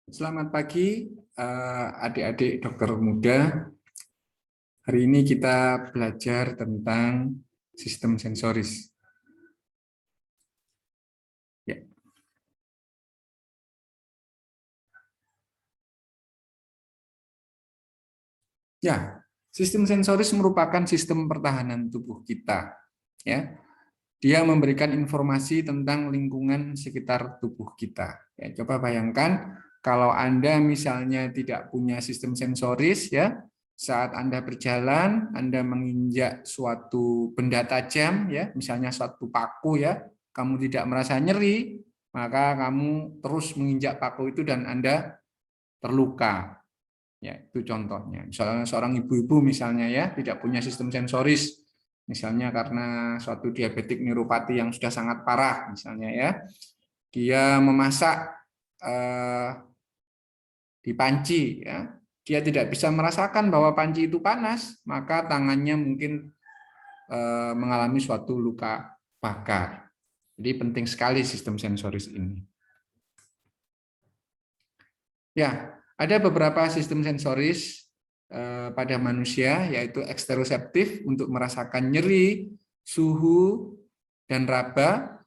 Selamat pagi, adik-adik dokter muda. Hari ini kita belajar tentang sistem sensoris. Ya, ya, sistem sensoris merupakan sistem pertahanan tubuh kita. Ya, dia memberikan informasi tentang lingkungan sekitar tubuh kita. Ya, coba bayangkan kalau Anda misalnya tidak punya sistem sensoris, ya, saat Anda berjalan, Anda menginjak suatu benda tajam, ya, misalnya suatu paku, ya, kamu tidak merasa nyeri, maka kamu terus menginjak paku itu dan Anda terluka. Ya, itu contohnya. Misalnya seorang ibu-ibu misalnya ya tidak punya sistem sensoris, misalnya karena suatu diabetik neuropati yang sudah sangat parah misalnya ya, dia memasak di panci ya, dia tidak bisa merasakan bahwa panci itu panas, maka tangannya mungkin mengalami suatu luka bakar. Jadi penting sekali sistem sensoris ini. Ya, ada beberapa sistem sensoris pada manusia, yaitu eksteroseptif untuk merasakan nyeri, suhu, dan raba,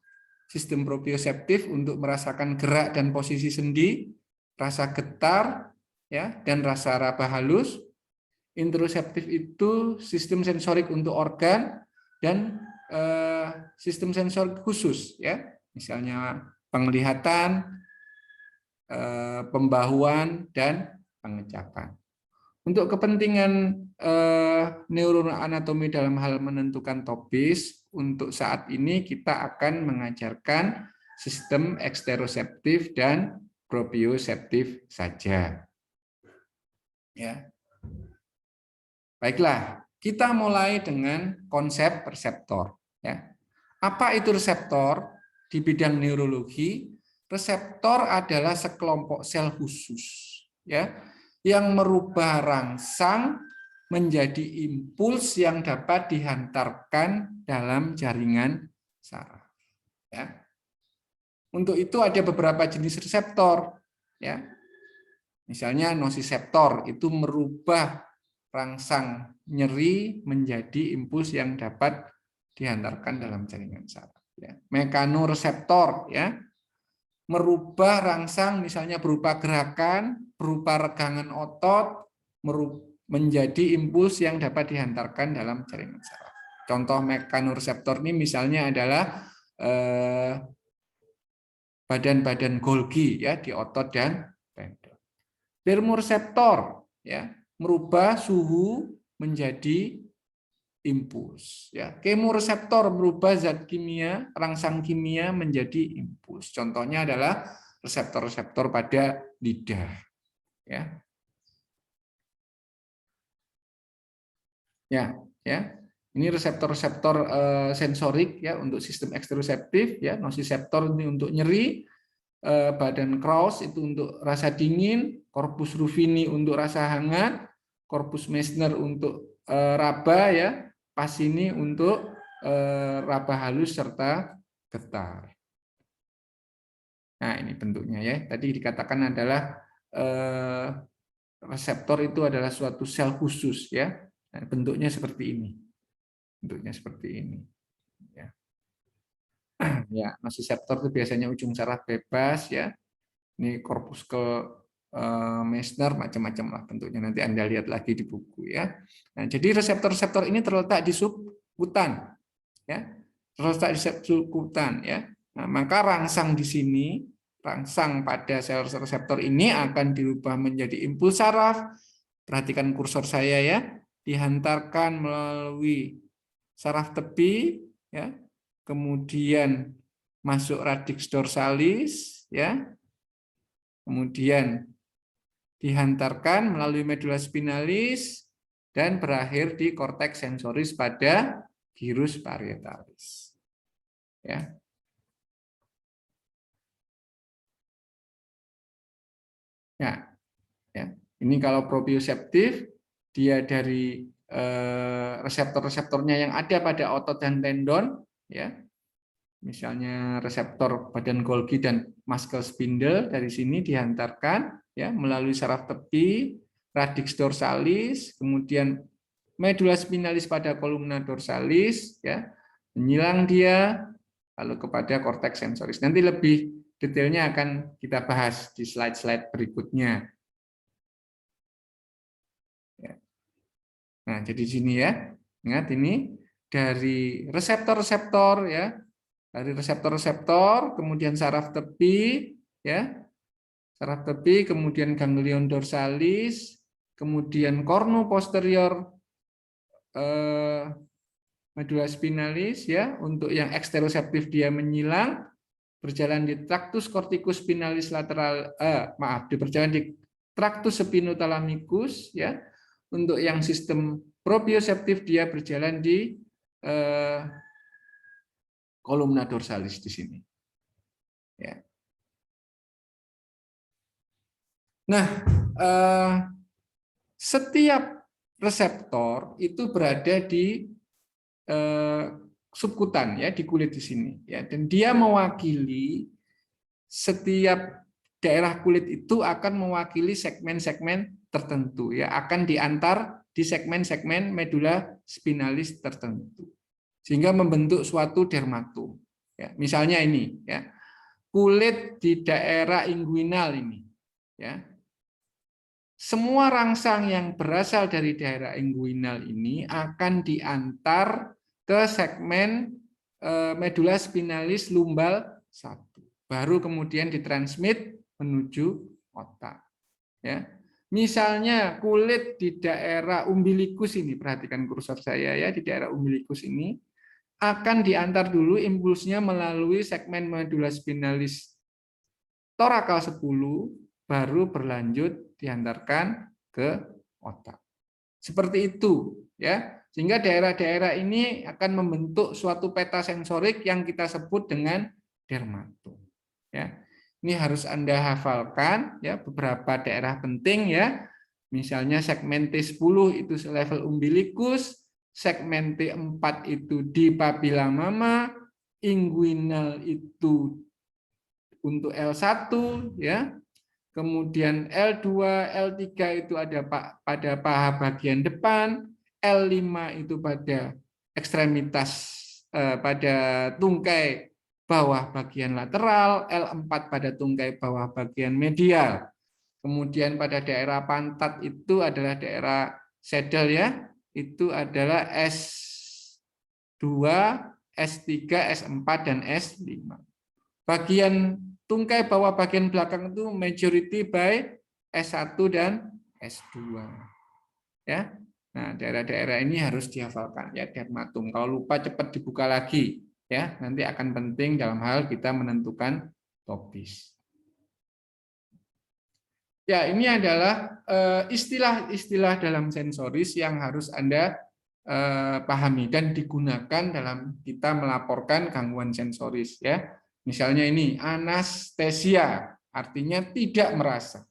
sistem proprioseptif untuk merasakan gerak dan posisi sendi, rasa getar, ya, dan rasa raba halus. Interoceptif itu sistem sensorik untuk organ dan sistem sensorik khusus, ya, misalnya penglihatan, pembahuan, dan pengecapan. Untuk kepentingan neuroanatomi dalam hal menentukan topis, untuk saat ini kita akan mengajarkan sistem eksteroseptif dan proprioseptif saja. Ya. Baiklah, kita mulai dengan konsep reseptor. Ya. Apa itu reseptor? Di bidang neurologi, reseptor adalah sekelompok sel khusus, ya, yang merubah rangsang menjadi impuls yang dapat dihantarkan dalam jaringan saraf. Ya. Untuk itu ada beberapa jenis reseptor. Ya. Misalnya nosiseptor itu merubah rangsang nyeri menjadi impuls yang dapat dihantarkan dalam jaringan saraf. Ya. Mekanoreseptor, ya, merubah rangsang misalnya berupa gerakan, berupa regangan otot, menjadi impuls yang dapat dihantarkan dalam jaringan saraf. Contoh mekanoreseptor ini misalnya adalah badan-badan Golgi, ya, di otot dan tendon. Termoreseptor, ya, merubah suhu menjadi impuls, ya. Kemoreseptor merubah zat kimia, rangsang kimia menjadi impuls. Contohnya adalah reseptor-reseptor pada lidah, ya. Ya. Ini reseptor-reseptor sensorik, ya, untuk sistem eksteroseptif, ya. Nosiseptor ini untuk nyeri, badan Krauss itu untuk rasa dingin, corpus rufini untuk rasa hangat, corpus Meissner untuk raba, ya, Pacini untuk raba halus serta getar. Nah, ini bentuknya, ya. Tadi dikatakan adalah reseptor itu adalah suatu sel khusus, ya. Nah, bentuknya seperti ini. Bentuknya seperti ini. Ya. Ya, nosiseptor itu biasanya ujung saraf bebas, ya. Ini korpus ke Meissner, macam-macam lah bentuknya, nanti Anda lihat lagi di buku, ya. Nah, jadi reseptor-reseptor ini terletak di subkutan, ya. Terletak di subkutan, ya. Nah, maka rangsang di sini, rangsang pada sel reseptor ini akan dirubah menjadi impuls saraf. Perhatikan kursor saya, ya. Dihantarkan melalui saraf tepi, ya. Kemudian masuk radix dorsalis, ya. Kemudian dihantarkan melalui medula spinalis dan berakhir di korteks sensoris pada gyrus parietalis. Ya. Ya. Ini kalau proprioseptif, dia dari reseptor-reseptornya yang ada pada otot dan tendon, ya. misalnya reseptor badan Golgi dan muscle spindle dari sini dihantarkan ya melalui saraf tepi, radix dorsalis, kemudian medula spinalis pada kolumna dorsalis ya, menyilang dia lalu kepada korteks sensoris. Nanti lebih detailnya akan kita bahas di slide-slide berikutnya. Nah, jadi sini ya. Ingat ini dari reseptor-reseptor ya. Dari reseptor-reseptor, kemudian saraf tepi ya. Saraf tepi, kemudian ganglion dorsalis, kemudian kornu posterior medula spinalis ya, untuk yang eksteroseptif dia menyilang berjalan di traktus corticus spinalis lateral berjalan di traktus spinothalamikus ya. Untuk yang sistem proprioseptif dia berjalan di kolumna dorsalis di sini. Ya. Nah, setiap reseptor itu berada di subkutan ya, di kulit di sini ya, dan dia mewakili setiap daerah kulit itu akan mewakili segmen-segmen tertentu ya, akan diantar di segmen-segmen medula spinalis tertentu sehingga membentuk suatu dermatom ya. Misalnya ini ya, kulit di daerah inguinal ini ya, semua rangsang yang berasal dari daerah inguinal ini akan diantar ke segmen medula spinalis lumbal 1. Baru kemudian ditransmit menuju otak. Ya. Misalnya kulit di daerah umbilikus ini, perhatikan kursor saya ya, di daerah umbilikus ini akan diantar dulu impulsnya melalui segmen medula spinalis torakal 10, baru berlanjut diantarkan ke otak. Seperti itu ya. Sehingga daerah-daerah ini akan membentuk suatu peta sensorik yang kita sebut dengan dermatom. Ya. Ini harus Anda hafalkan ya, beberapa daerah penting ya. Misalnya segmen T10 itu level umbilikus, segmen T4 itu di papilla mama, inguinal itu untuk L1 ya. Kemudian L2, L3 itu ada pada paha bagian depan, L5 itu pada ekstremitas pada tungkai bawah bagian lateral, L4 pada tungkai bawah bagian medial. Kemudian pada daerah pantat itu adalah daerah saddle ya, itu adalah S2, S3, S4 dan S5. Bagian tungkai bawah bagian belakang itu majority by S1 dan S2. Ya. Nah, daerah-daerah ini harus dihafalkan ya, dermatom. Kalau lupa cepat dibuka lagi ya, nanti akan penting dalam hal kita menentukan topis. Ya, ini adalah istilah-istilah dalam sensoris yang harus Anda pahami dan digunakan dalam kita melaporkan gangguan sensoris ya. Misalnya ini anestesia, artinya tidak merasa.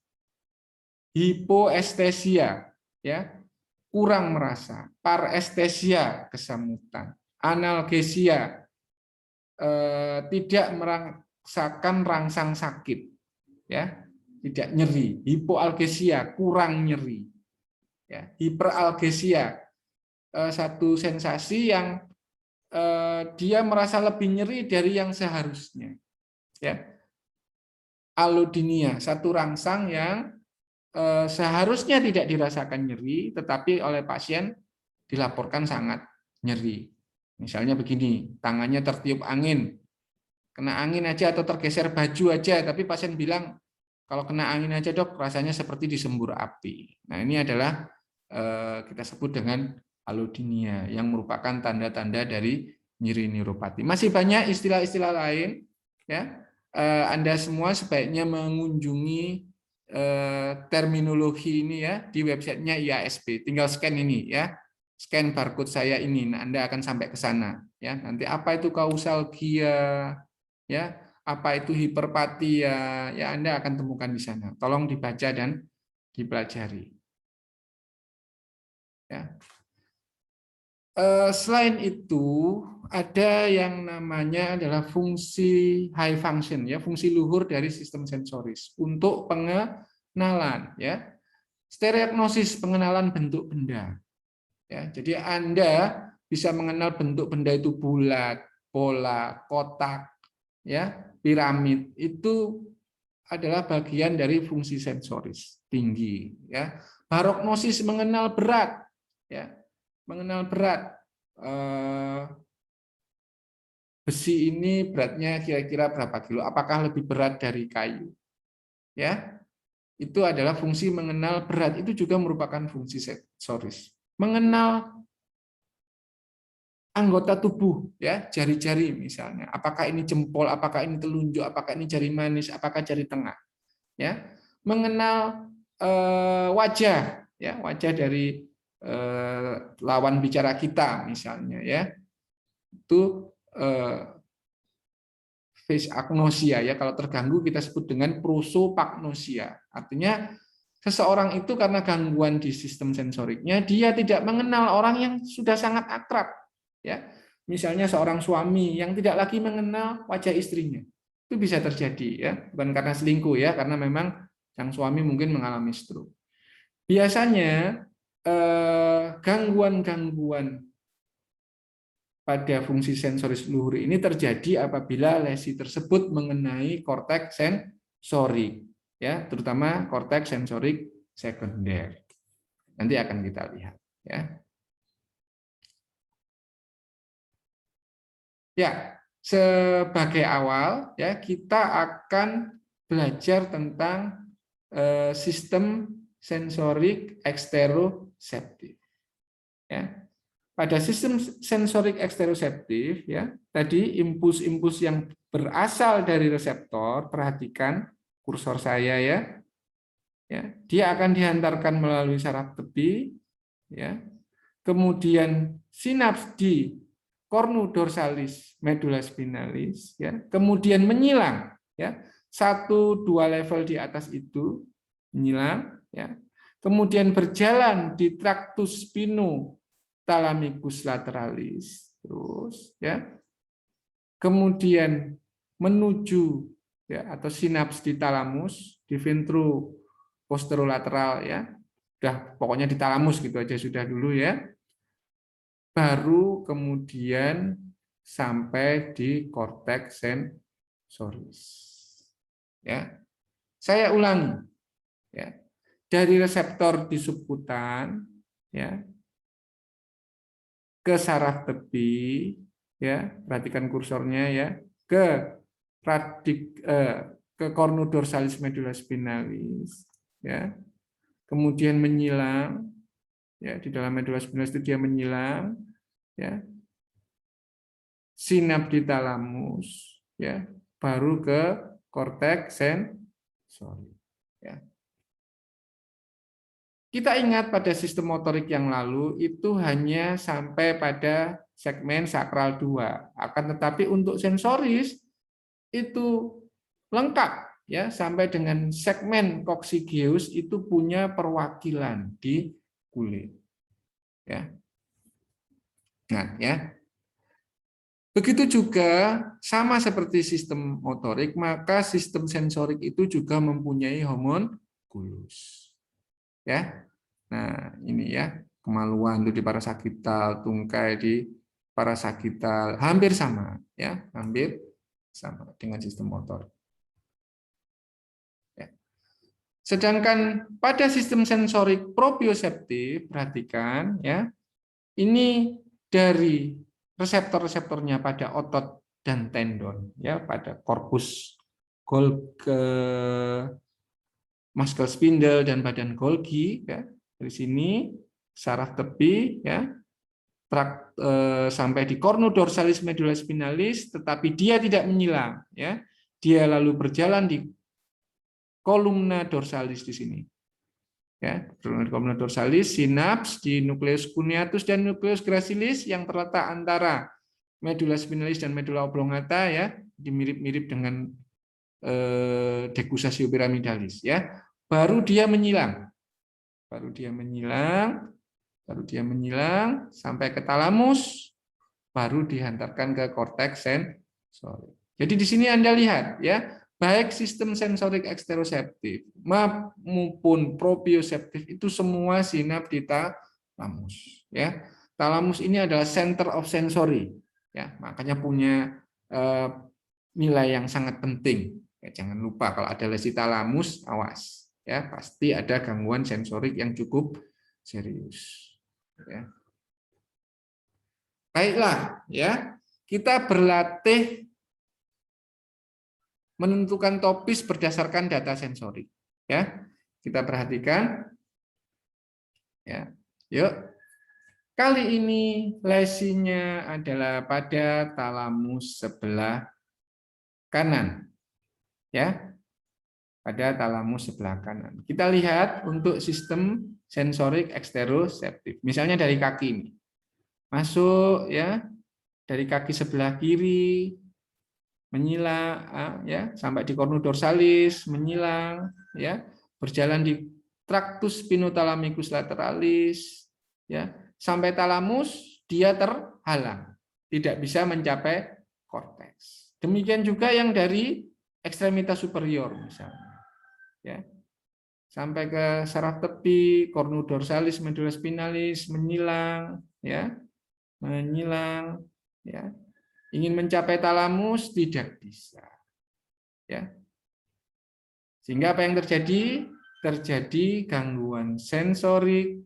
Hipoestesia, ya, kurang merasa. Parestesia, kesamutan. Analgesia, tidak merasakan rangsang sakit, ya, tidak nyeri. Hipoalgesia, kurang nyeri. Ya, hiperalgesia, satu sensasi yang dia merasa lebih nyeri dari yang seharusnya. Ya. Allodynia, satu rangsang yang seharusnya tidak dirasakan nyeri, tetapi oleh pasien dilaporkan sangat nyeri. Misalnya begini, tangannya tertiup angin, kena angin aja atau tergeser baju aja, tapi pasien bilang kalau kena angin aja dok, rasanya seperti disembur api. Nah ini adalah kita sebut dengan allodynia yang merupakan tanda-tanda dari nyeri neuropati. Masih banyak istilah-istilah lain ya. Anda semua sebaiknya mengunjungi terminologi ini ya di websitenya IASP. Tinggal scan ini ya. Scan barcode saya ini. Nah, Anda akan sampai ke sana ya. Nanti apa itu kausalgia ya, apa itu hiperpatia ya, Anda akan temukan di sana. Tolong dibaca dan dipelajari. Ya. Selain itu, ada yang namanya adalah fungsi high function, ya, fungsi luhur dari sistem sensoris untuk pengenalan, ya, stereognosis, pengenalan bentuk benda. Ya, jadi Anda bisa mengenal bentuk benda itu bulat, bola, kotak, ya, piramid. Itu adalah bagian dari fungsi sensoris tinggi. Ya, barognosis, mengenal berat, ya, mengenal berat. Besi ini beratnya kira-kira berapa kilo? Apakah lebih berat dari kayu? Ya, itu adalah fungsi mengenal berat. Itu juga merupakan fungsi sensoris. Mengenal anggota tubuh, ya, jari-jari misalnya. Apakah ini jempol? Apakah ini telunjuk? Apakah ini jari manis? Apakah jari tengah? Ya, mengenal wajah, ya, wajah dari lawan bicara kita misalnya, ya, itu face agnosia, ya, kalau terganggu kita sebut dengan prosopagnosia. Artinya seseorang itu karena gangguan di sistem sensoriknya, dia tidak mengenal orang yang sudah sangat akrab, ya. Misalnya seorang suami yang tidak lagi mengenal wajah istrinya. Itu bisa terjadi, ya, bukan karena selingkuh, ya, karena memang sang suami mungkin mengalami stroke. Biasanya gangguan-gangguan pada fungsi sensoris luhur ini terjadi apabila lesi tersebut mengenai korteks sensorik, ya, terutama korteks sensorik sekunder. Nanti akan kita lihat, ya. Ya, sebagai awal, ya, kita akan belajar tentang sistem sensorik eksteroseptif, ya. Pada sistem sensorik eksteroseptif, ya, tadi impuls-impuls yang berasal dari reseptor, perhatikan kursor saya, ya, dia akan dihantarkan melalui saraf tepi, ya, kemudian sinaps di cornu dorsalis medulla spinalis, ya, kemudian menyilang, ya, 1-2 level di atas itu menyilang, ya, kemudian berjalan di tractus spinothalamikus lateralis, terus, ya, kemudian menuju, ya, atau sinaps di talamus, di ventro posterolateral, ya, udah pokoknya di talamus gitu aja sudah dulu, ya, baru kemudian sampai di korteks sensoris, ya. Saya ulangi, ya, dari reseptor di subkutan, ya, ke saraf tepi, ya, perhatikan kursornya, ya, ke ke cornu dorsalis medulla spinalis, ya, kemudian menyilang, ya, di dalam medulla spinalis itu dia menyilang, ya, sinap di talamus, ya, baru ke korteks sensorik, ya. Kita ingat pada sistem motorik yang lalu itu hanya sampai pada segmen sakral 2. Akan tetapi untuk sensoris itu lengkap, ya, sampai dengan segmen coccygeus itu punya perwakilan di kulit, ya. Nah, ya. Begitu juga sama seperti sistem motorik, maka sistem sensorik itu juga mempunyai homunculus. Ya. Nah, ini, ya, kemaluan itu di parasagital, tungkai di parasagital, hampir sama, ya, hampir sama dengan sistem motor. Ya. Sedangkan pada sistem sensorik proprioseptif, perhatikan, ya, ini dari reseptor-reseptornya pada otot dan tendon, ya, pada korpus Golgi, muscle spindle dan badan Golgi, ya, dari sini saraf tepi, ya, sampai di cornu dorsalis medulla spinalis, tetapi dia tidak menyilang, ya, dia lalu berjalan di kolumna dorsalis di sini. Ya, kolumna dorsalis, sinaps di nucleus cuneatus dan nucleus gracilis yang terletak antara medulla spinalis dan medulla oblongata, ya, mirip-mirip dengan decussatio pyramidalis, ya. Baru dia menyilang. baru dia menyilang sampai ke talamus, baru dihantarkan ke korteks sensorik. Jadi di sini Anda lihat ya, baik sistem sensorik eksteroseptif maupun proprioseptif itu semua sinap di talamus ya. Talamus ini adalah center of sensory ya, makanya punya nilai yang sangat penting. Ya, jangan lupa kalau ada lesi talamus, awas ya, pasti ada gangguan sensorik yang cukup serius. Ya. Baiklah, ya kita berlatih menentukan topis berdasarkan data sensorik. Ya, kita perhatikan. Ya, yuk. Kali ini lesinya adalah pada talamus sebelah kanan. Ya, pada talamus sebelah kanan. Kita lihat untuk sistem sensorik eksteroseptif. Misalnya dari kaki ini. Masuk ya, dari kaki sebelah kiri menyilang ya sampai di cornu dorsalis, menyilang ya, berjalan di tractus spinothalamikus lateralis ya, sampai talamus dia terhalang, tidak bisa mencapai korteks. Demikian juga yang dari ekstremitas superior misalnya ya, sampai ke saraf tepi, cornu dorsalis, medula spinalis, menyilang ya, menyilang ya, ingin mencapai talamus tidak bisa ya, sehingga apa yang terjadi? Terjadi gangguan sensorik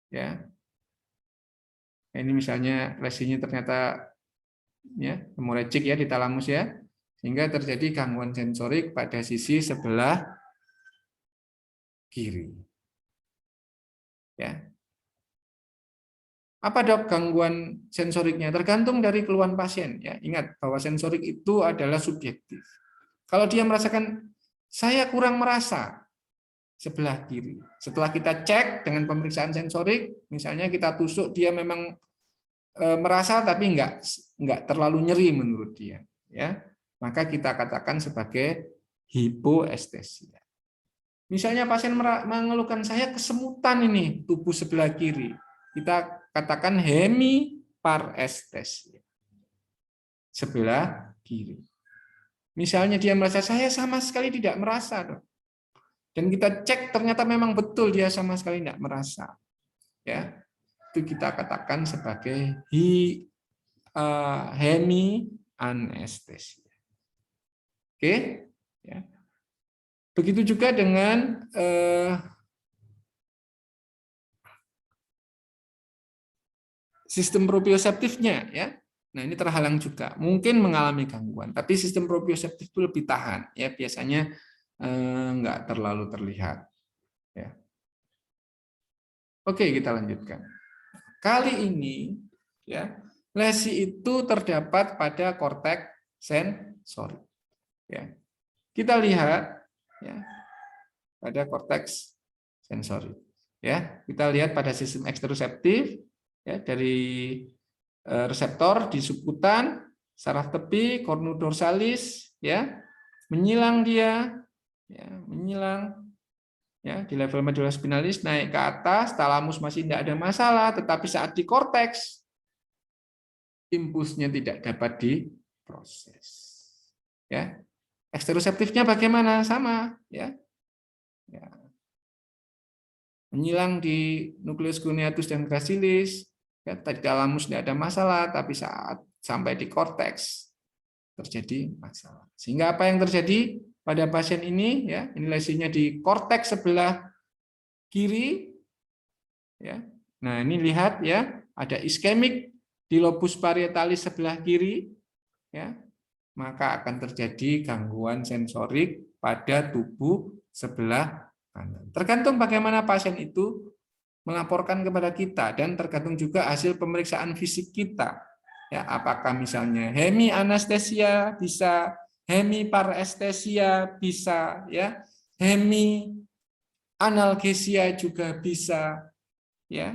ya. Ini misalnya lesinya ternyata ya hemorrhagic ya di talamus ya, sehingga terjadi gangguan sensorik pada sisi sebelah kiri ya. Apa dok gangguan sensoriknya? Tergantung dari keluhan pasien ya. Ingat bahwa sensorik itu adalah subjektif. Kalau dia merasakan saya kurang merasa sebelah kiri, setelah kita cek dengan pemeriksaan sensorik, misalnya kita tusuk dia memang merasa tapi enggak terlalu nyeri menurut dia, ya, maka kita katakan sebagai hipoestesia. Misalnya pasien mengeluhkan saya kesemutan ini tubuh sebelah kiri, kita katakan hemiparestesia sebelah kiri. Misalnya dia merasa saya sama sekali tidak merasa, dok. Dan kita cek ternyata memang betul dia sama sekali tidak merasa. Ya, itu kita katakan sebagai hemianestesia. Oke, ya. Begitu juga dengan sistem proprioseptifnya, ya. Nah, ini terhalang juga, mungkin mengalami gangguan, tapi sistem proprioseptif itu lebih tahan, ya. Biasanya nggak terlalu terlihat. Ya. Oke, kita lanjutkan. Kali ini, ya, lesi itu terdapat pada korteks sensorik. Ya. Kita lihat, ya, pada korteks sensorik. Ya, kita lihat pada sistem eksteroseptif, ya, dari reseptor di subkutan, saraf tepi, cornu dorsalis, ya, menyilang dia, ya, menyilang, ya, di level medula spinalis naik ke atas, talamus masih tidak ada masalah, tetapi saat di korteks impulsnya tidak dapat diproses. Ya, eksteroseptifnya bagaimana? Sama, ya. Ya. Menyilang di nukleus cuneatus dan gracilis, ya, tadi talamus tidak ada masalah, tapi saat sampai di korteks terjadi masalah. Sehingga apa yang terjadi pada pasien ini, ya, ini lesinya di korteks sebelah kiri, ya. Nah, ini lihat ya, ada iskemik di lobus parietalis sebelah kiri, ya, maka akan terjadi gangguan sensorik pada tubuh sebelah kanan. Tergantung bagaimana pasien itu melaporkan kepada kita dan tergantung juga hasil pemeriksaan fisik kita. Ya, apakah misalnya hemianestesia bisa, hemiparestesia bisa, ya, hemianalgesia juga bisa, ya,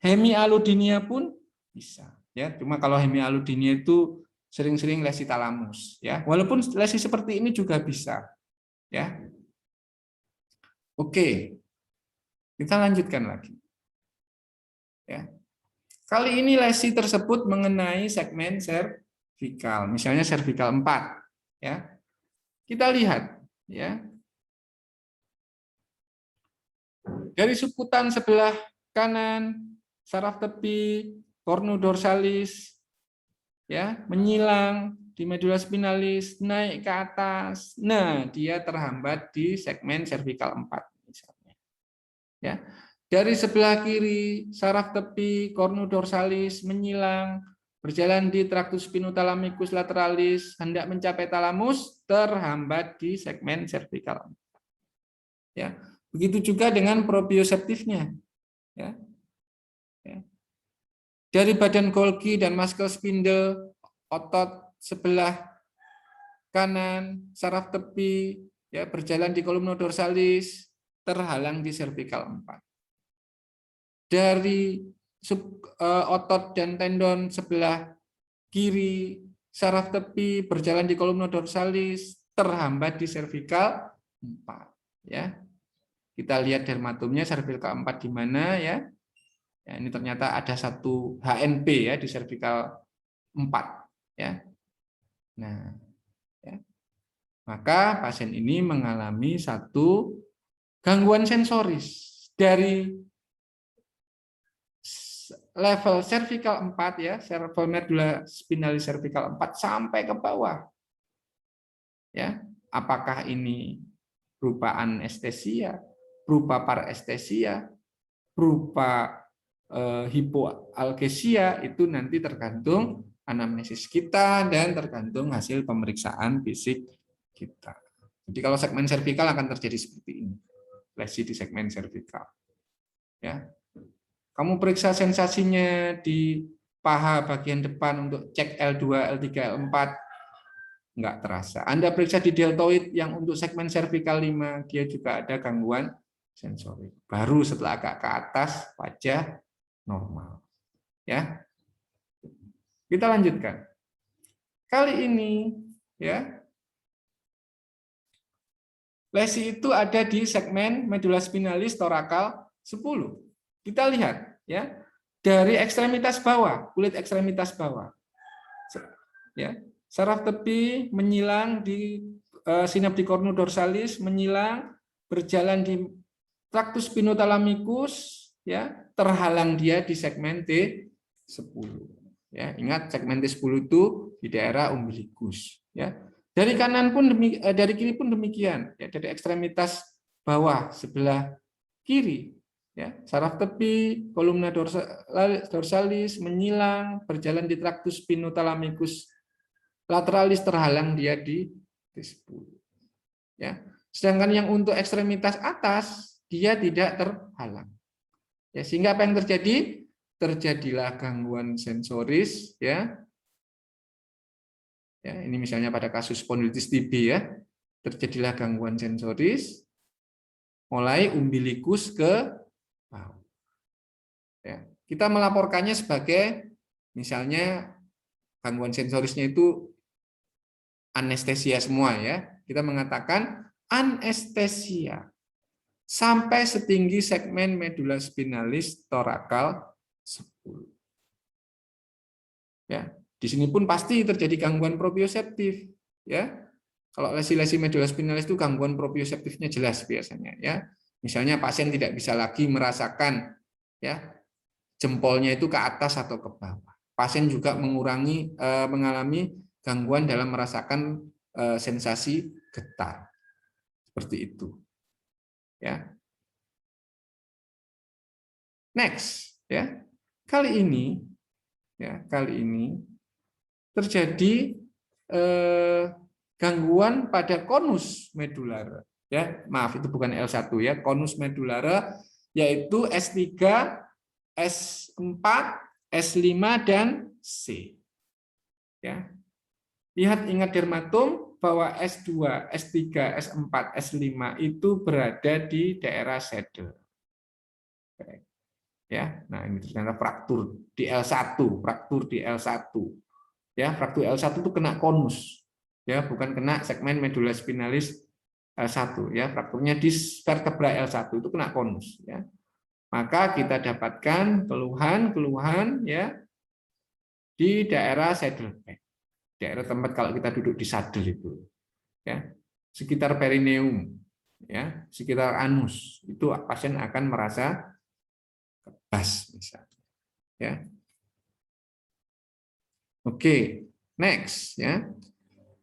hemialodinia pun bisa. Ya, cuma kalau hemialodinia itu sering-sering lesi talamus, ya. Walaupun lesi seperti ini juga bisa, ya. Oke. Kita lanjutkan lagi. Ya. Kali ini lesi tersebut mengenai segmen servikal, misalnya servikal 4. Ya. Kita lihat, ya. Dari suputan sebelah kanan, saraf tepi, cornudorsalis, ya, menyilang di medula spinalis, naik ke atas. Nah, dia terhambat di segmen servikal 4 misalnya. Ya. Dari sebelah kiri, saraf tepi, cornudorsalis, menyilang, berjalan di traktus spinothalamicus lateralis, hendak mencapai talamus, terhambat di segmen servikal 4. Ya. Begitu juga dengan proprioseptifnya. Ya. Ya. Dari badan Golgi dan muscle spindle, otot sebelah kanan, saraf tepi, ya, berjalan di columnodorsalis, terhalang di servikal 4. Dari otot dan tendon sebelah kiri, saraf tepi, berjalan di columnodorsalis, terhambat di servikal 4. Ya. Kita lihat dermatomnya servikal 4 di mana, ya. Ya, ini ternyata ada satu HNP, ya, di servikal 4. Ya. Nah, ya. Maka pasien ini mengalami satu gangguan sensoris dari level servikal 4, ya, cervical medulla spinalis cervical 4 sampai ke bawah. Ya, apakah ini berupa anestesia, berupa parestesia, berupa hipoalgesia, itu nanti tergantung anamnesis kita dan tergantung hasil pemeriksaan fisik kita. Jadi kalau segmen servikal akan terjadi seperti ini, lesi di segmen servikal. Ya, kamu periksa sensasinya di paha bagian depan untuk cek L2, L3, L4, nggak terasa. Anda periksa di deltoid yang untuk segmen servikal 5, dia juga ada gangguan sensorik. Baru setelah agak ke atas, wajah normal. Ya, kita lanjutkan. Kali ini, ya, lesi itu ada di segmen medula spinalis torakal 10. Kita lihat, ya, dari ekstremitas bawah, kulit ekstremitas bawah, ya, saraf tepi menyilang di sinapti cornudorsalis, menyilang, berjalan di traktus spinothalamicus, ya, terhalang dia di segmen T10. Ya, ingat segmen T10 itu di daerah umbilikus. Ya, dari kanan pun dari kiri pun demikian. Ya, dari ekstremitas bawah sebelah kiri, ya, saraf tepi, kolumna dorsalis menyilang, berjalan di traktus spinothalamicus lateralis, terhalang dia di T10. Ya, sedangkan yang untuk ekstremitas atas dia tidak terhalang. Ya, sehingga apa yang terjadi? Terjadilah gangguan sensoris, ya. Ya, ini misalnya pada kasus spondylitis TB, ya. Terjadilah gangguan sensoris mulai umbilikus ke bawah. Ya, kita melaporkannya sebagai misalnya gangguan sensorisnya itu anestesia semua, ya. Kita mengatakan anestesia sampai setinggi segmen medula spinalis torakal 10. Ya, di sini pun pasti terjadi gangguan proprioseptif, ya. Kalau lesi-lesi medula spinalis itu gangguan proprioseptifnya jelas biasanya, ya. Misalnya pasien tidak bisa lagi merasakan, ya, jempolnya itu ke atas atau ke bawah. Pasien juga mengalami gangguan dalam merasakan sensasi getar. Seperti itu. Ya. Next, ya. Kali ini terjadi gangguan pada konus medulara. Ya, maaf itu bukan L1, ya, konus medulara, yaitu S3, S4, S5 dan C. Ya. Ingat dermatom bahwa S2, S3, S4, S5 itu berada di daerah saddle. Ya, nah ini ternyata fraktur di L1, fraktur di L1. Ya, fraktur L1 itu kena konus. Ya, bukan kena segmen medula spinalis L1, ya. Frakturnya di vertebra L1 itu kena konus, ya. Maka kita dapatkan keluhan-keluhan ya di daerah saddleback, daerah tempat kalau kita duduk di saddle itu, ya, sekitar perineum, ya, sekitar anus, itu pasien akan merasa kebas misalnya, ya. Oke, next, ya.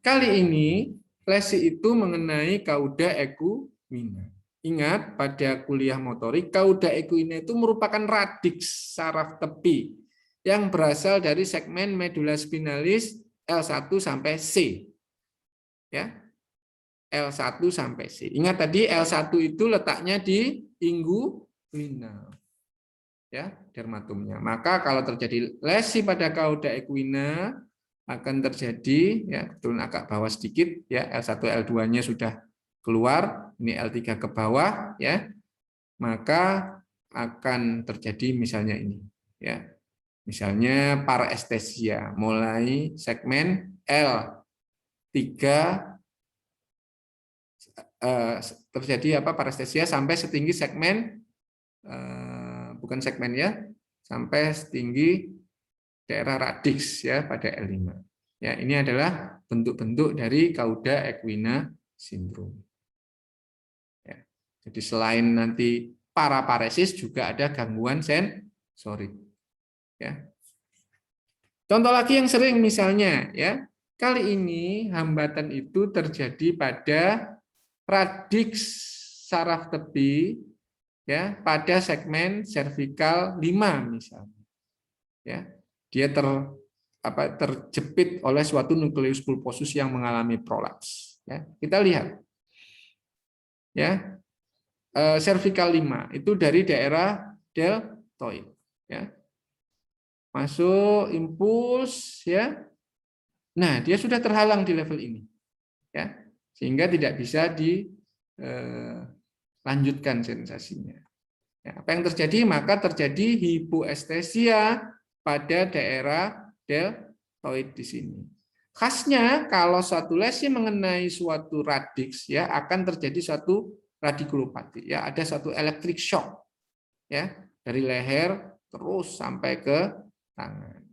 Kali ini lesi itu mengenai cauda equina. Ingat, pada kuliah motorik, cauda equina itu merupakan radiks saraf tepi yang berasal dari segmen medula spinalis L1 sampai C. Ya, L1 sampai C. Ingat tadi L1 itu letaknya di inguinal. Ya, dermatumnya. Maka kalau terjadi lesi pada cauda equina akan terjadi, ya, turun agak bawah sedikit, ya, L1 L2-nya sudah keluar, ini L3 ke bawah, ya, maka akan terjadi misalnya ini, ya, misalnya parestesia mulai segmen L3 terjadi parestesia sampai setinggi segmen bukan segmen, ya, sampai setinggi daerah radiks, ya, pada L5. Ya, ini adalah bentuk-bentuk dari cauda equina syndrome. Ya. Jadi selain nanti paraparesis juga ada gangguan sensorik. Ya. Contoh lagi yang sering misalnya, ya, kali ini hambatan itu terjadi pada radiks saraf tepi, ya, pada segmen cervical 5 misalnya. Ya. Dia terjepit oleh suatu nukleus pulposus yang mengalami prolaps. Ya, kita lihat, ya, cervical 5 itu dari daerah deltoid, ya, masuk impuls, ya, nah dia sudah terhalang di level ini, ya, sehingga tidak bisa dilanjutkan sensasinya. Ya, apa yang terjadi? Maka terjadi hipoestesia pada daerah deltoid di sini. Khasnya kalau suatu lesi mengenai suatu radiks, ya, akan terjadi suatu radikulopati, ya, ada suatu electric shock, ya, dari leher terus sampai ke tangan.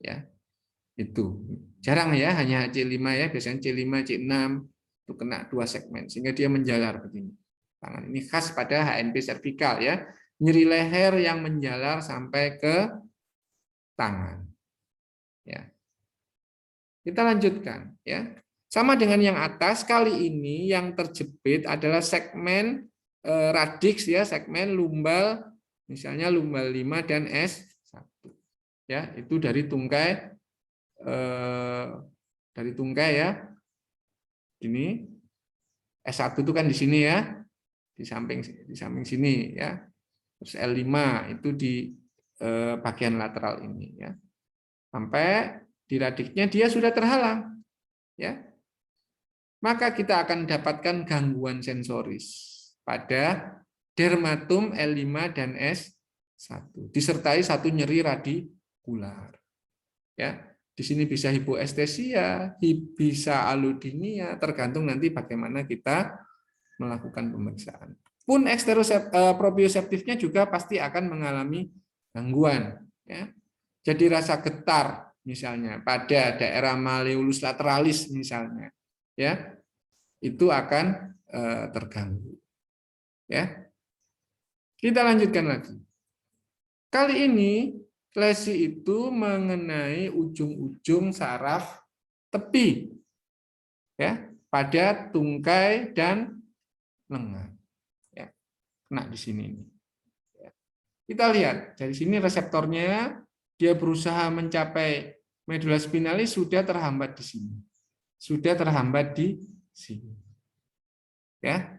Ya, itu jarang, ya, hanya C5, ya, biasanya C5, C6 itu kena 2 segmen sehingga dia menjalar begini. Tangan ini khas pada HNP servikal, ya, nyeri leher yang menjalar sampai ke tangan. Ya. Kita lanjutkan, ya. Sama dengan yang atas, kali ini yang terjepit adalah segmen radiks, ya, segmen lumbal, misalnya lumbal 5 dan S1. Ya, itu dari tungkai ya. Ini S1 itu kan di sini, ya. Di samping sini, ya. Terus L5 itu di bagian lateral ini, ya. Sampai di radiksnya dia sudah terhalang, ya. Maka kita akan dapatkan gangguan sensoris pada dermatum L5 dan S1 disertai satu nyeri radikular. Ya, di sini bisa hipoestesia, bisa allodynia, tergantung nanti bagaimana kita melakukan pemeriksaan. Pun proprioseptifnya juga pasti akan mengalami gangguan, ya. Jadi rasa getar misalnya pada daerah malleolus lateralis misalnya, ya, itu akan terganggu, ya. Kita lanjutkan lagi. Kali ini lesi itu mengenai ujung-ujung saraf tepi, ya, pada tungkai dan lengan, ya, kena di sini. Ya. Kita lihat dari sini reseptornya, dia berusaha mencapai medula spinalis, sudah terhambat di sini, ya.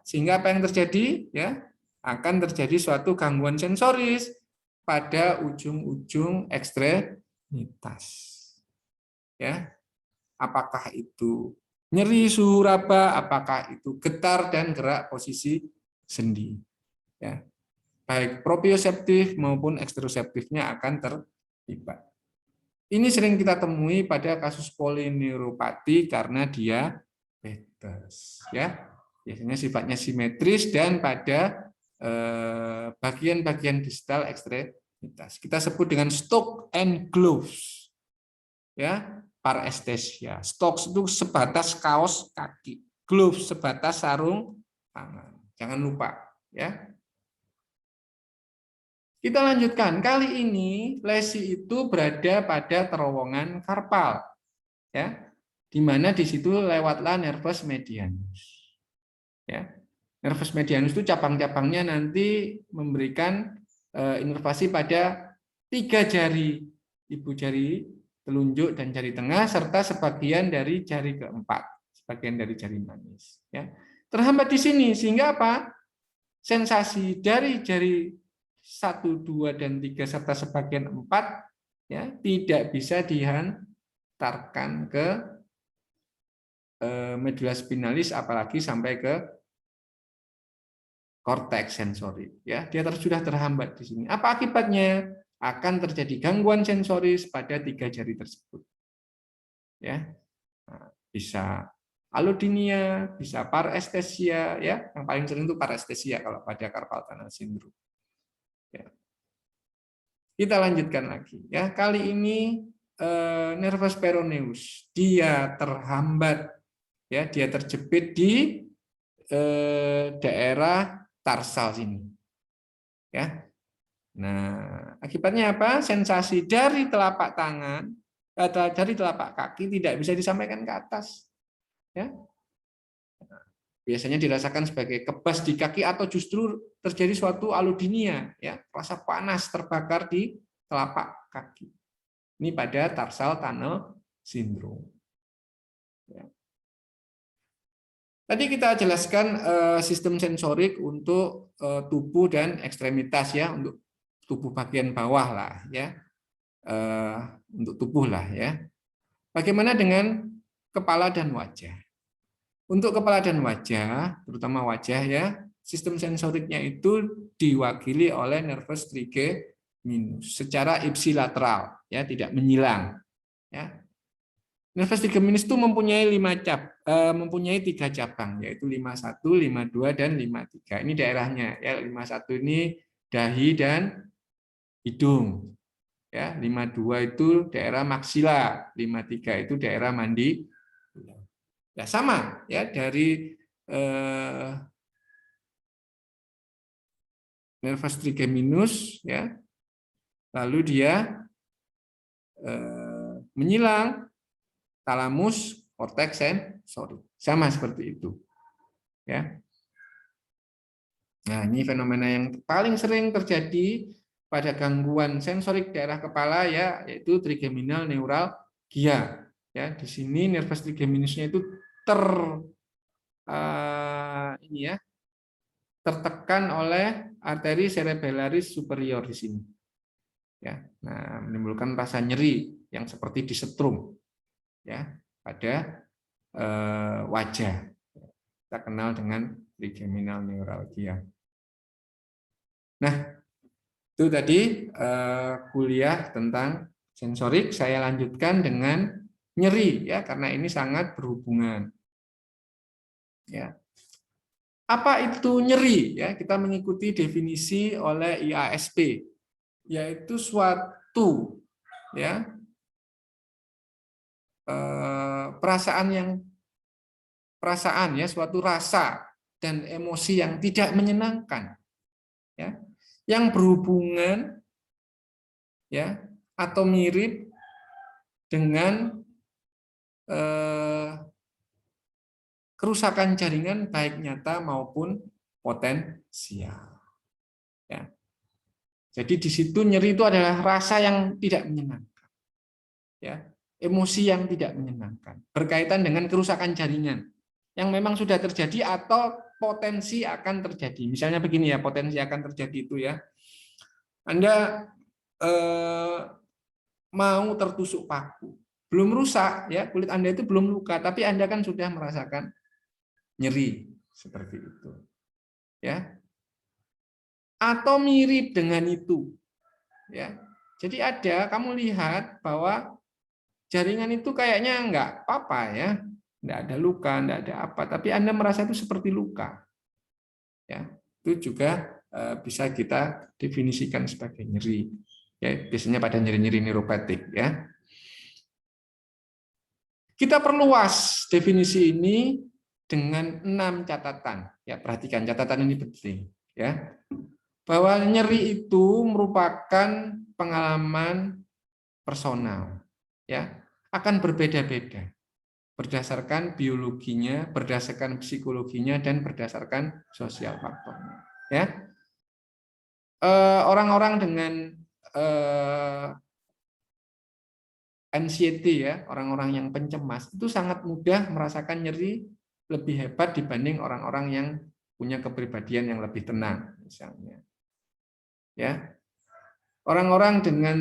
Sehingga apa yang terjadi? Ya, akan terjadi suatu gangguan sensoris pada ujung-ujung ekstremitas. Ya, apakah itu nyeri suhu raba, apakah itu getar dan gerak posisi sendi. Ya, baik proprioseptif maupun ekstroseptifnya akan terlibat. Ini sering kita temui pada kasus polineuropati karena diabetes, ya. Biasanya sifatnya simetris dan pada bagian-bagian distal ekstremitas. Kita sebut dengan stock and gloves. Ya, parestesia. Stock itu sebatas kaos kaki, gloves sebatas sarung tangan. Jangan lupa, ya. Kita lanjutkan. Kali ini lesi itu berada pada terowongan karpal, ya, di mana di situ lewatlah nervus medianus. Ya, nervus medianus itu cabang-cabangnya nanti memberikan inervasi pada 3 jari, ibu jari telunjuk dan jari tengah, serta sebagian dari jari keempat, sebagian dari jari manis. Ya, terhambat di sini sehingga apa? Sensasi dari jari 1, 2, dan 3 serta sebagian 4 ya tidak bisa dihantarkan ke medula spinalis, apalagi sampai ke korteks sensorik. Ya, dia sudah terhambat di sini. Apa akibatnya? Akan terjadi gangguan sensoris pada 3 jari tersebut. Ya, bisa allodynia, bisa parestesia, ya, yang paling sering itu parestesia kalau pada carpal tunnel syndrome. Ya. Kita lanjutkan lagi, ya. Kali ini nervus peroneus, dia terhambat, ya, dia terjepit di daerah tarsal sini, ya. Nah, akibatnya apa? Sensasi dari telapak tangan, dari telapak kaki tidak bisa disampaikan ke atas, ya. Biasanya dirasakan sebagai kebas di kaki atau justru terjadi suatu allodynia, ya, rasa panas terbakar di telapak kaki. Ini pada tarsal tunnel syndrome. Ya. Tadi kita jelaskan sistem sensorik untuk tubuh dan ekstremitas, ya, untuk tubuh bagian bawah lah, ya, untuk tubuh lah, ya. Bagaimana dengan kepala dan wajah? Untuk kepala dan wajah, terutama wajah, ya, sistem sensoriknya itu diwakili oleh nervus trigeminus secara ipsilateral, ya, tidak menyilang, ya. Nervus trigeminus itu mempunyai 3 cabang, yaitu 51, 52, dan 53. Ini daerahnya, ya. 51 ini dahi dan hidung, ya. 52 itu daerah maksila, 53 itu daerah mandi. Ya, sama, ya, dari nervus trigeminus, ya, lalu dia menyilang talamus, korteks sensorik, sama seperti itu, ya. Nah, ini fenomena yang paling sering terjadi pada gangguan sensorik daerah kepala, ya, yaitu trigeminal neuralgia, ya. Di sini nervus trigeminusnya itu ini, ya, tertekan oleh arteri cerebellaris superior di sini, ya. Nah, menimbulkan rasa nyeri yang seperti disetrum, ya, pada wajah. Kita kenal dengan trigeminal neuralgia. Nah, itu tadi kuliah tentang sensorik. Saya lanjutkan dengan nyeri, ya, karena ini sangat berhubungan, ya. Apa itu nyeri? Ya, kita mengikuti definisi oleh IASP, yaitu suatu, ya, perasaan, ya, suatu rasa dan emosi yang tidak menyenangkan, ya, yang berhubungan, ya, atau mirip dengan kerusakan jaringan baik nyata maupun potensial, ya. Jadi di situ nyeri itu adalah rasa yang tidak menyenangkan, ya, emosi yang tidak menyenangkan berkaitan dengan kerusakan jaringan yang memang sudah terjadi atau potensi akan terjadi. Misalnya begini, ya, potensi akan terjadi itu, ya, Anda mau tertusuk paku, belum rusak, ya, kulit Anda itu belum luka, tapi Anda kan sudah merasakan nyeri seperti itu, ya, atau mirip dengan itu, ya. Jadi kamu lihat bahwa jaringan itu kayaknya enggak apa-apa, ya, enggak ada luka, enggak ada apa, tapi Anda merasa itu seperti luka, ya. Itu juga bisa kita definisikan sebagai nyeri. Ya, biasanya pada nyeri-nyeri neuropatik ya. Kita perluas definisi ini dengan 6 catatan. Ya, perhatikan catatan ini penting ya. Bahwa nyeri itu merupakan pengalaman personal ya, akan berbeda-beda berdasarkan biologinya, berdasarkan psikologinya dan berdasarkan sosial faktornya ya. Orang-orang dengan anxiety ya, orang-orang yang pencemas itu sangat mudah merasakan nyeri lebih hebat dibanding orang-orang yang punya kepribadian yang lebih tenang misalnya. Ya. Orang-orang dengan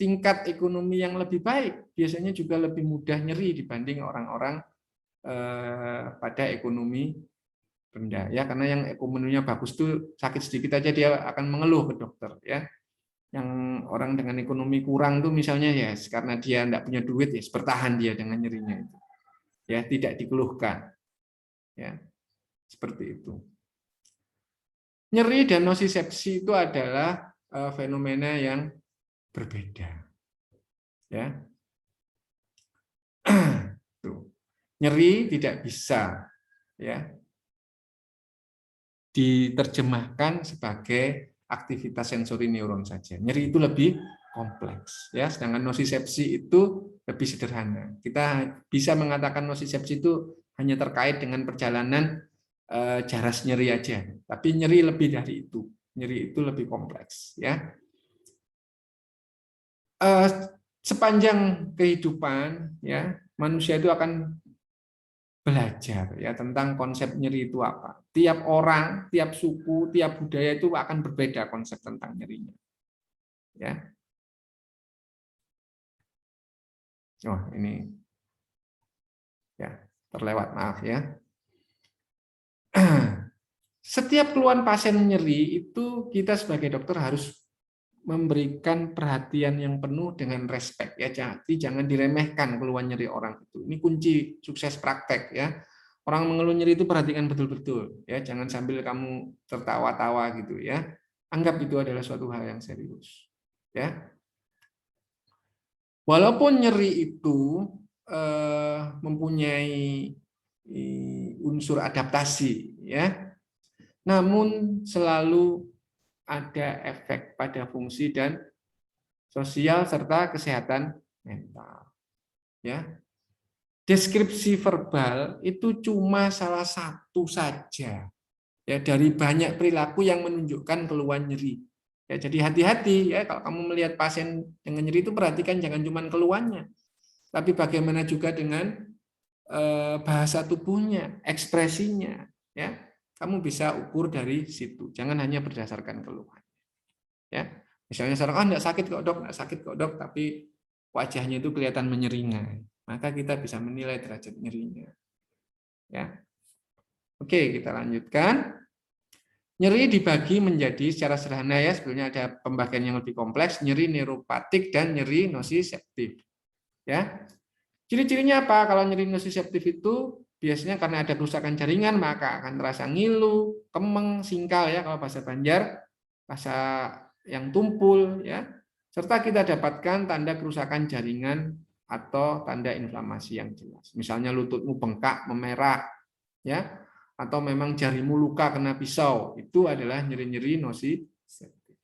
tingkat ekonomi yang lebih baik biasanya juga lebih mudah nyeri dibanding orang-orang pada ekonomi rendah ya, karena yang ekonominya bagus tuh sakit sedikit aja dia akan mengeluh ke dokter ya. Yang orang dengan ekonomi kurang tuh misalnya ya karena dia tidak punya duit ya bertahan dia dengan nyerinya itu ya, tidak dikeluhkan ya, seperti itu. Nyeri dan nosisepsi itu adalah fenomena yang berbeda ya. Tuh. Nyeri tidak bisa ya diterjemahkan sebagai aktivitas sensori neuron saja. Nyeri itu lebih kompleks ya, sedangkan nosisepsi itu lebih sederhana. Kita bisa mengatakan nosisepsi itu hanya terkait dengan perjalanan jaras nyeri aja, tapi nyeri lebih dari itu. Nyeri itu lebih kompleks ya. Sepanjang kehidupan ya, manusia itu akan belajar ya tentang konsep nyeri itu apa. Tiap orang, tiap suku, tiap budaya itu akan berbeda konsep tentang nyerinya. Ya. Oh, ini ya, terlewat, maaf ya. Setiap keluhan pasien nyeri itu kita sebagai dokter harus memberikan perhatian yang penuh dengan respect ya, jadi jangan diremehkan keluhan nyeri orang itu. Ini kunci sukses praktek ya. Orang mengeluh nyeri itu perhatikan betul-betul ya, jangan sambil kamu tertawa-tawa gitu ya. Anggap itu adalah suatu hal yang serius ya. Walaupun nyeri itu mempunyai unsur adaptasi ya, namun selalu ada efek pada fungsi dan sosial serta kesehatan mental. Ya. Deskripsi verbal itu cuma salah satu saja ya dari banyak perilaku yang menunjukkan keluhan nyeri. Ya, jadi hati-hati ya kalau kamu melihat pasien dengan nyeri itu perhatikan jangan cuma keluhannya, tapi bagaimana juga dengan bahasa tubuhnya, ekspresinya ya. Kamu bisa ukur dari situ. Jangan hanya berdasarkan keluhan. Ya, misalnya seorang enggak sakit kok dok, enggak sakit kok dok, tapi wajahnya itu kelihatan menyeringai, maka kita bisa menilai derajat nyerinya. Ya, oke kita lanjutkan. Nyeri dibagi menjadi secara sederhana ya, sebetulnya ada pembagian yang lebih kompleks, nyeri neuropatik dan nyeri nosiseptif. Ya, ciri-cirinya apa? Kalau nyeri nosiseptif itu biasanya karena ada kerusakan jaringan maka akan terasa ngilu, kemeng, singkal ya kalau bahasa Banjar, bahasa yang tumpul ya. Serta kita dapatkan tanda kerusakan jaringan atau tanda inflamasi yang jelas. Misalnya lututmu bengkak, memerah ya, atau memang jarimu luka kena pisau, itu adalah nyeri-nyeri nosiseptif.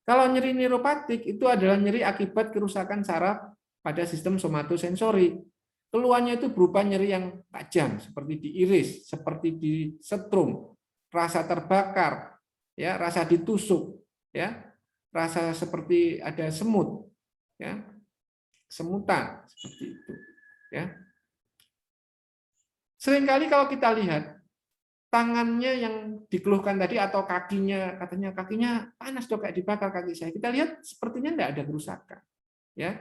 Kalau nyeri neuropatik itu adalah nyeri akibat kerusakan saraf pada sistem somatosensori. Keluhannya itu berupa nyeri yang tajam, seperti di iris, seperti di setrum, rasa terbakar, ya, rasa ditusuk, ya, rasa seperti ada semut, ya, semutan seperti itu, ya. Seringkali kalau kita lihat tangannya yang dikeluhkan tadi atau kakinya, katanya kakinya panas dok, kayak dibakar kaki saya. Kita lihat sepertinya tidak ada kerusakan, ya.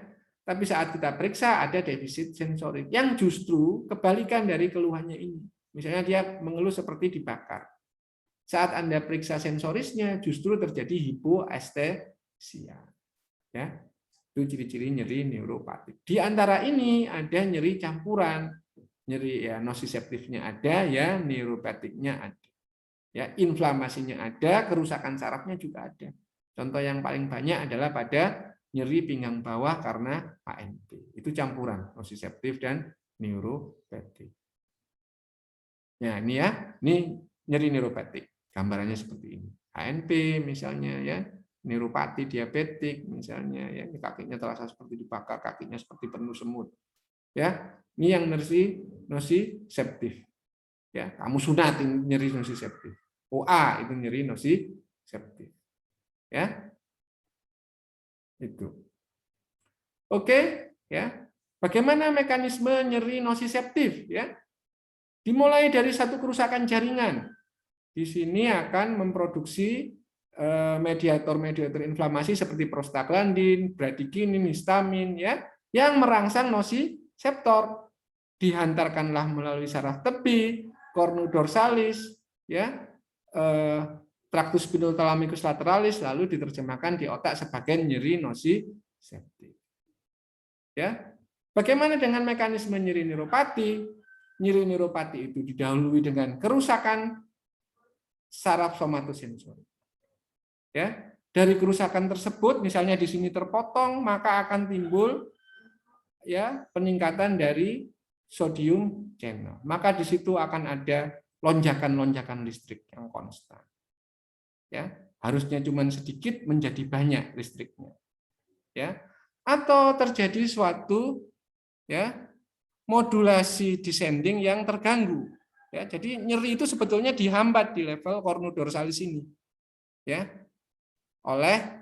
Tapi saat kita periksa ada defisit sensorik yang justru kebalikan dari keluhannya ini. Misalnya dia mengeluh seperti dibakar. Saat Anda periksa sensorisnya justru terjadi hipoestesia. Ya. Itu ciri-ciri nyeri neuropatik. Di antara ini ada nyeri campuran. Nyeri ya nosiseptifnya ada, ya neuropatiknya ada. Ya, inflamasinya ada, kerusakan sarafnya juga ada. Contoh yang paling banyak adalah pada nyeri pinggang bawah karena HNP. Itu campuran nociceptive dan neuropatik. Ya, ini ya, ini nyeri neuropatik. Gambarannya seperti ini. HNP misalnya ya, neuropati diabetik misalnya ya, kakinya terasa seperti dibakar, kakinya seperti penuh semut. Ya, ini yang nociceptive. Ya, kamu sunat nyeri nociceptive. OA itu nyeri nociceptive. Ya. Itu. Oke, ya. Bagaimana mekanisme nyeri nociceptive ya? Dimulai dari satu kerusakan jaringan. Di sini akan memproduksi mediator-mediator inflamasi seperti prostaglandin, bradikinin, histamin ya, yang merangsang nociceptor. Dihantarkanlah melalui saraf tepi, cornudorsalis ya, tractus spinothalamikus lateralis, lalu diterjemahkan di otak sebagai nyeri nociceptive. Ya. Bagaimana dengan mekanisme nyeri neuropati? Nyeri neuropati itu didahului dengan kerusakan saraf somatosensori. Ya, dari kerusakan tersebut, misalnya di sini terpotong, maka akan timbul ya peningkatan dari sodium channel. Maka di situ akan ada lonjakan-lonjakan listrik yang konstan. Ya, harusnya cuma sedikit menjadi banyak listriknya. Ya, atau terjadi suatu ya modulasi descending yang terganggu. Ya, jadi nyeri itu sebetulnya dihambat di level cornudorsalis ini. Ya, oleh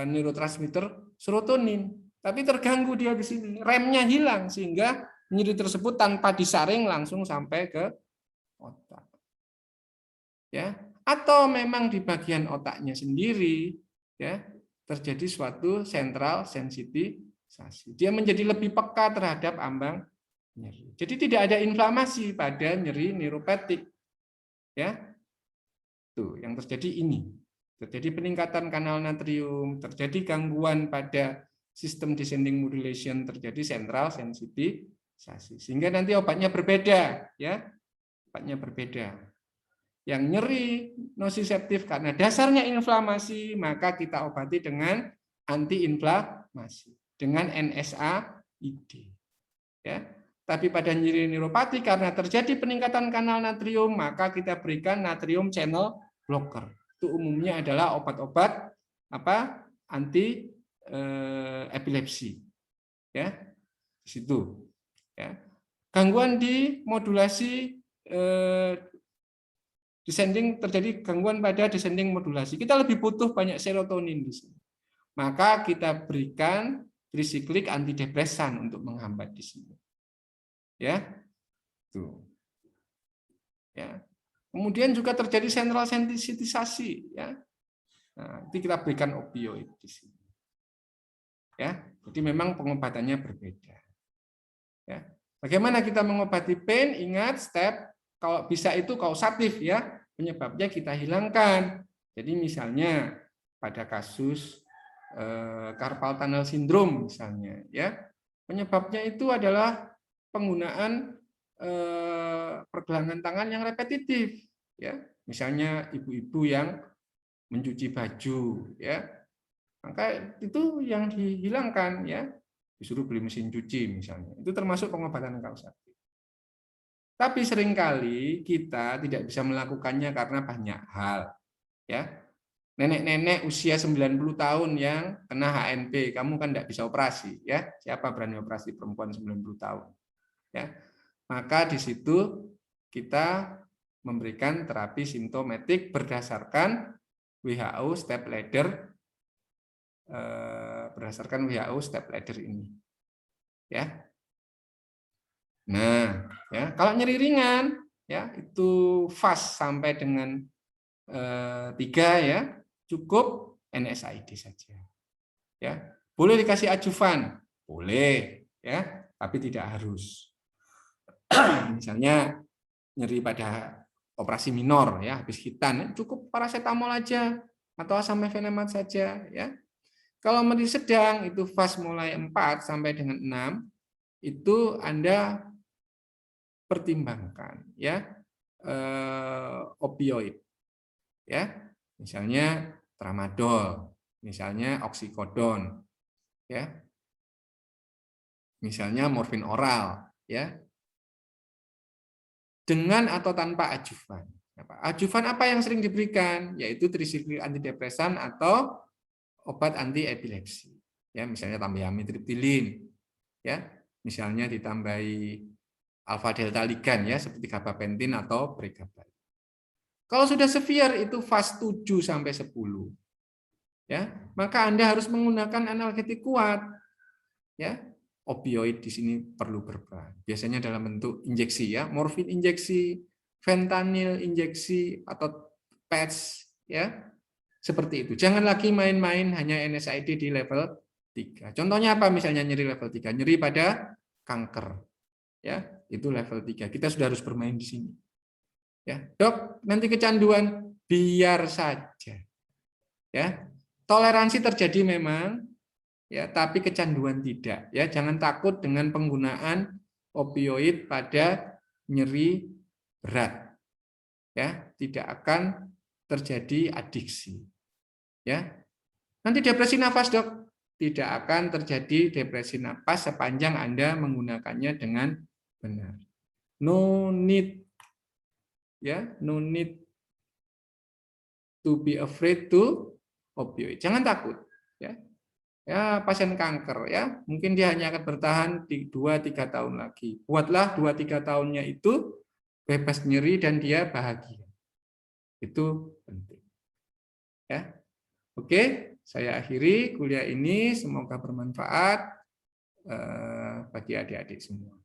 neurotransmitter serotonin, tapi terganggu dia di sini, remnya hilang sehingga nyeri tersebut tanpa disaring langsung sampai ke otak. Ya, atau memang di bagian otaknya sendiri ya terjadi suatu sentral sensitisasi. Dia menjadi lebih peka terhadap ambang nyeri. Jadi tidak ada inflamasi pada nyeri neuropatik. Ya. Tuh, yang terjadi ini. Terjadi peningkatan kanal natrium, terjadi gangguan pada sistem descending modulation, terjadi sentral sensitisasi. Sehingga nanti obatnya berbeda, ya. Obatnya berbeda. Yang nyeri nociceptive karena dasarnya inflamasi, maka kita obati dengan antiinflamasi, dengan NSAID. Ya. Tapi pada nyeri neuropati karena terjadi peningkatan kanal natrium, maka kita berikan natrium channel blocker. Itu umumnya adalah obat-obat anti epilepsi. Ya. Di situ. Ya. Gangguan di modulasi descending, terjadi gangguan pada descending modulasi. Kita lebih butuh banyak serotonin di sini. Maka kita berikan trisiklik antidepresan untuk menghambat di sini. Ya. Tuh. Ya. Kemudian juga terjadi sentral sensitisasi ya. Nah, nanti kita berikan opioid di sini. Ya. Jadi memang pengobatannya berbeda. Ya. Bagaimana kita mengobati pain? Ingat step kalau bisa itu kausatif ya. Penyebabnya kita hilangkan. Jadi misalnya pada kasus carpal tunnel syndrome misalnya ya. Penyebabnya itu adalah penggunaan pergelangan tangan yang repetitif ya, misalnya ibu-ibu yang mencuci baju ya, maka itu yang dihilangkan ya, disuruh beli mesin cuci misalnya, itu termasuk pengobatan kausatif. Tapi seringkali kita tidak bisa melakukannya karena banyak hal ya. Nenek-nenek usia 90 tahun yang kena HNP, kamu kan tidak bisa operasi ya, siapa berani operasi perempuan 90 tahun ya. Maka di situ kita memberikan terapi simptomatik berdasarkan WHO step ladder, ini. Ya. Nah, ya kalau nyeri ringan, ya itu fast sampai dengan 3 ya, cukup NSAID saja. Ya, boleh dikasih adjuvan, boleh, ya, tapi tidak harus. Misalnya nyeri pada operasi minor ya, habis hitan, cukup paracetamol aja atau asam mefenemat saja ya. Kalau nyeri sedang itu fase mulai 4 sampai dengan 6 itu Anda pertimbangkan ya opioid ya. Misalnya tramadol, misalnya oksikodon, ya. Misalnya morfin oral, ya. Dengan atau tanpa adjuvan. Adjuvan apa yang sering diberikan? Yaitu trisiklik antidepresan atau obat anti epilepsi. Ya, misalnya tambah amitriptilin, ya. Misalnya ditambahi alfa delta ligan ya seperti gabapentin atau pregabalin. Kalau sudah severe itu fase 7 sampai 10. Ya, maka Anda harus menggunakan analgetik kuat. Ya. Opioid di sini perlu berperan. Biasanya dalam bentuk injeksi ya, morfin injeksi, fentanyl injeksi atau patch ya. Seperti itu. Jangan lagi main-main hanya NSAID di level 3. Contohnya apa? Misalnya nyeri level 3, nyeri pada kanker. Ya, itu level 3. Kita sudah harus bermain di sini. Ya, Dok, nanti kecanduan biar saja. Ya. Toleransi terjadi memang, ya, tapi kecanduan tidak. Ya, jangan takut dengan penggunaan opioid pada nyeri berat. Ya, tidak akan terjadi adiksi. Ya. Nanti depresi nafas, Dok. Tidak akan terjadi depresi nafas sepanjang Anda menggunakannya dengan benar. No need, ya, no need to be afraid to opioid. Jangan takut, ya. Ya, pasien kanker ya, mungkin dia hanya akan bertahan di 2-3 tahun lagi. Buatlah 2-3 tahunnya itu bebas nyeri dan dia bahagia. Itu penting. Ya. Oke, saya akhiri kuliah ini, semoga bermanfaat bagi adik-adik semua.